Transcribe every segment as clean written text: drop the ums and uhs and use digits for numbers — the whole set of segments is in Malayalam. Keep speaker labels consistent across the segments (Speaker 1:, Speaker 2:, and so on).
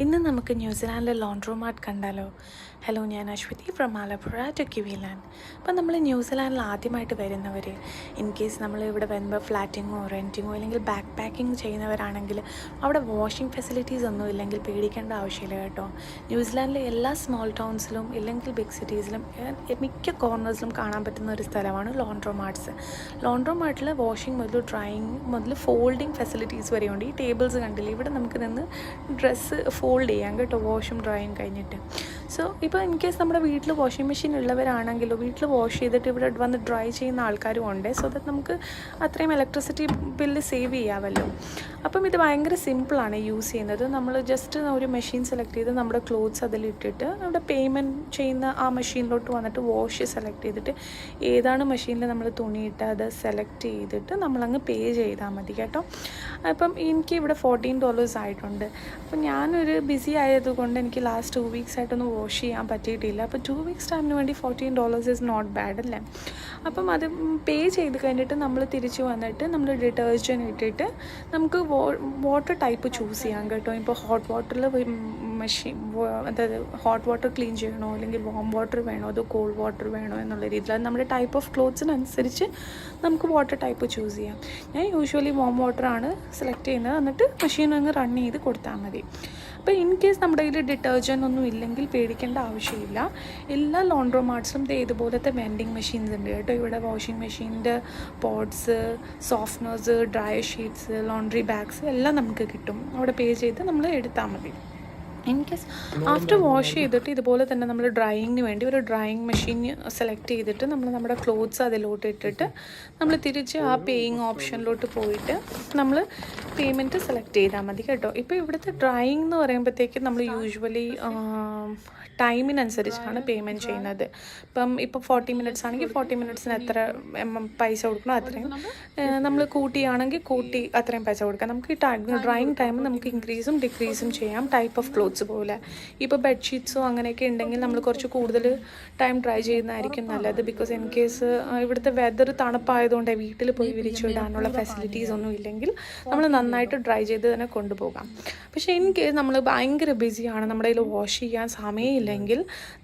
Speaker 1: ഇന്ന് നമുക്ക് ന്യൂസിലാൻഡിലെ ലോണ്ട്രോമാർട്ട് കണ്ടാലോ? ഹലോ, ഞാൻ അശ്വതി ഫ്രം ആലപ്പുഴ ടു കിവിലാൻഡ്. അപ്പം നമ്മൾ ന്യൂസിലാൻഡിൽ ആദ്യമായിട്ട് വരുന്നവർ, ഇൻ കേസ് നമ്മൾ ഇവിടെ വരുമ്പോൾ ഫ്ലാറ്റിങ്ങോ റെൻറ്റിങ്ങോ അല്ലെങ്കിൽ ബാക്ക് പാക്കിങ് ചെയ്യുന്നവരാണെങ്കിൽ അവിടെ വാഷിംഗ് ഫെസിലിറ്റീസ് ഒന്നും ഇല്ലെങ്കിൽ പേടിക്കേണ്ട ആവശ്യമില്ല കേട്ടോ. ന്യൂസിലാൻഡിലെ എല്ലാ സ്മോൾ ടൗൺസിലും ഇല്ലെങ്കിൽ ബിഗ് സിറ്റീസിലും മിക്ക കോർണേഴ്സിലും കാണാൻ പറ്റുന്ന ഒരു സ്ഥലമാണ് ലോണ്ട്രോമാർട്ട്സ്. ലോണ്ട്രോമാർട്ടിൽ വാഷിംഗ് മുതൽ ഡ്രൈയിങ് മുതൽ ഫോൾഡിങ് ഫെസിലിറ്റീസ് വരെയുണ്ട്. ഈ ടേബിൾസ് കണ്ടില്ലേ, ഇവിടെ നമുക്ക് നിന്ന് ഡ്രസ്സ് ഫോൾഡ് ചെയ്യാം കേട്ടോ, വാഷും ഡ്രൈയും കഴിഞ്ഞിട്ട്. സോ ഇപ്പോൾ ഇൻ കേസ് നമ്മുടെ വീട്ടിൽ വാഷിംഗ് മെഷീൻ ഉള്ളവരാണെങ്കിലോ വീട്ടിൽ വാഷ് ചെയ്തിട്ട് ഇവിടെ വന്ന് ഡ്രൈ ചെയ്യുന്ന ആൾക്കാരും ഉണ്ട്. സോ ദാറ്റ് നമുക്ക് അത്രയും ഇലക്ട്രിസിറ്റി ബില്ല് സേവ് ചെയ്യാമല്ലോ. അപ്പം ഇത് ഭയങ്കര സിമ്പിളാണ് യൂസ് ചെയ്യുന്നത്. നമ്മൾ ജസ്റ്റ് ഒരു മെഷീൻ സെലക്ട് ചെയ്ത് നമ്മുടെ ക്ലോത്ത്സ് അതിലിട്ടിട്ട് നമ്മുടെ പേയ്മെൻറ്റ് ചെയ്യുന്ന ആ മെഷീനിലോട്ട് വന്നിട്ട് വാഷ് സെലക്ട് ചെയ്തിട്ട് ഏതാണ് മെഷീനിൽ നമ്മൾ തുണിയിട്ട് അത് സെലക്ട് ചെയ്തിട്ട് നമ്മളങ്ങ് പേ ചെയ്താൽ മതി കേട്ടോ. അപ്പം എനിക്ക് ഇവിടെ $14 ആയിട്ടുണ്ട്. അപ്പം ഞാനൊരു ബിസി ആയതുകൊണ്ട് എനിക്ക് ലാസ്റ്റ് 2 weeks ആയിട്ടൊന്നും വാഷ് ചെയ്യാൻ പറ്റിയിട്ടില്ല. അപ്പോൾ 2 weeks ടൈമിന് വേണ്ടി $14 ഈസ് നോട്ട് ബാഡ് അല്ലേ. അപ്പം അത് പേ ചെയ്ത് കഴിഞ്ഞിട്ട് നമ്മൾ തിരിച്ച് വന്നിട്ട് നമ്മൾ ഡിറ്റർജൻറ്റ് ഇട്ടിട്ട് നമുക്ക് വാട്ടർ ടൈപ്പ് ചൂസ് ചെയ്യാം കേട്ടോ. ഇപ്പോൾ ഹോട്ട് വാട്ടറിൽ മെഷീൻ, അതായത് ഹോട്ട് വാട്ടർ ക്ലീൻ ചെയ്യണോ അല്ലെങ്കിൽ വാം വാട്ടർ വേണോ അതോ കോൾഡ് വാട്ടർ വേണോ എന്നുള്ള രീതിയിൽ അത് നമ്മുടെ ടൈപ്പ് ഓഫ് ക്ലോത്ത്സിനനുസരിച്ച് നമുക്ക് വാട്ടർ ടൈപ്പ് ചൂസ് ചെയ്യാം. ഞാൻ യൂഷ്വലി വാം വാട്ടറാണ് സെലക്ട് ചെയ്യുന്നത്. എന്നിട്ട് മെഷീൻ അങ്ങ് റൺ ചെയ്ത് കൊടുത്താൽ മതി. അപ്പോൾ ഇൻ കേസ് നമ്മുടെ കയ്യിൽ ഡിറ്റർജൻറ്റ് ഒന്നും ഇല്ലെങ്കിൽ പേടിക്കേണ്ട ആവശ്യമില്ല. എല്ലാ ലോണ്ട്രോമാർട്ട്സിലും ഇതുപോലത്തെ വെൻഡിങ് മെഷീൻസ് ഉണ്ട് കേട്ടോ. ഇവിടെ വാഷിംഗ് മെഷീൻ്റെ pods, softeners, dryer sheets, laundry bags എല്ലാം നമുക്ക് കിട്ടും. അവിടെ പേ ചെയ്ത് നമ്മൾ എടുത്താൽ മതി. ഇൻ കേസ് ആഫ്റ്റർ വാഷ് ചെയ്തിട്ട് ഇതുപോലെ തന്നെ നമ്മൾ ഡ്രൈയിങ്ങിന് വേണ്ടി ഒരു ഡ്രൈയിങ് മെഷീൻ സെലക്ട് ചെയ്തിട്ട് നമ്മൾ നമ്മുടെ ക്ലോത്ത്സ് അതിലോട്ട് ഇട്ടിട്ട് നമ്മൾ തിരിച്ച് ആ പേയിങ് ഓപ്ഷനിലോട്ട് പോയിട്ട് നമ്മൾ പേയ്മെൻറ്റ് സെലക്ട് ചെയ്താൽ മതി കേട്ടോ. ഇപ്പോൾ ഇവിടുത്തെ ഡ്രൈയിങ് എന്ന് പറയുമ്പോഴത്തേക്കും നമ്മൾ യൂഷ്വലി ടൈമിനനുസരിച്ചാണ് പേയ്മെൻറ്റ് ചെയ്യുന്നത്. ഇപ്പോൾ 40 minutes ആണെങ്കിൽ 40 minutesന് എത്ര പൈസ കൊടുക്കണോ അത്രയും, നമ്മൾ കൂട്ടിയാണെങ്കിൽ കൂട്ടി അത്രയും പൈസ കൊടുക്കാം. നമുക്ക് ഈ ഡ്രൈയിങ് ടൈം നമുക്ക് ഇൻക്രീസും ഡിക്രീസും ചെയ്യാം, ടൈപ്പ് ഓഫ് ക്ലോത്ത്സ് പോലെ. ഇപ്പോൾ ബെഡ്ഷീറ്റ്സോ അങ്ങനെയൊക്കെ ഉണ്ടെങ്കിൽ നമ്മൾ കുറച്ച് കൂടുതൽ ടൈം ഡ്രൈ ചെയ്യുന്നതായിരിക്കും നല്ലത്. ബിക്കോസ് ഇൻ കേസ് ഇവിടുത്തെ വെതർ തണുപ്പായതുകൊണ്ട് വീട്ടിൽ പോയി വിരിച്ചിടാനുള്ള ഫെസിലിറ്റീസ് ഒന്നും ഇല്ലെങ്കിൽ നമ്മൾ നന്നായിട്ട് ഡ്രൈ ചെയ്ത് തന്നെ കൊണ്ടുപോകാം. പക്ഷേ ഇൻ കേസ് നമ്മൾ ഭയങ്കര ബിസിയാണ്, നമ്മുടെ കയ്യിൽ വാഷ് ചെയ്യാൻ സമയമില്ലെങ്കിൽ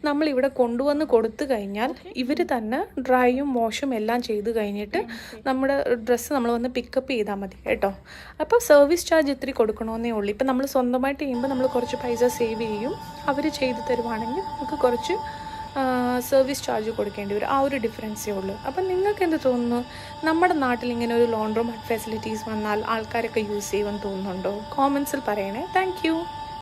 Speaker 1: നമ്മളിവിടെ കൊണ്ടുവന്ന് കൊടുത്തു കഴിഞ്ഞാൽ ഇവർ തന്നെ ഡ്രൈയും വാഷും എല്ലാം ചെയ്ത് കഴിഞ്ഞിട്ട് നമ്മുടെ ഡ്രസ്സ് നമ്മൾ വന്ന് പിക്കപ്പ് ചെയ്താൽ മതി കേട്ടോ. അപ്പോൾ സർവീസ് ചാർജ് ഇത്തിരി കൊടുക്കണമെന്നേ ഉള്ളൂ. ഇപ്പം നമ്മൾ സ്വന്തമായിട്ട് ചെയ്യുമ്പോൾ നമ്മൾ കുറച്ച് പൈസ സേവ് ചെയ്യും. അവർ ചെയ്ത് തരുവാണെങ്കിൽ നമുക്ക് കുറച്ച് സർവീസ് ചാർജ് കൊടുക്കേണ്ടി വരും. ആ ഒരു ഡിഫറൻസേ ഉള്ളൂ. അപ്പം നിങ്ങൾക്ക് എന്ത് തോന്നുന്നു? നമ്മുടെ നാട്ടിൽ ഇങ്ങനെ ഒരു ലോണ്ട്രോമാർട്ട് ഫെസിലിറ്റീസ് വന്നാൽ ആൾക്കാരൊക്കെ യൂസ് ചെയ്യുമെന്ന് തോന്നുന്നുണ്ടോ? കോമൻസിൽ പറയണേ. താങ്ക്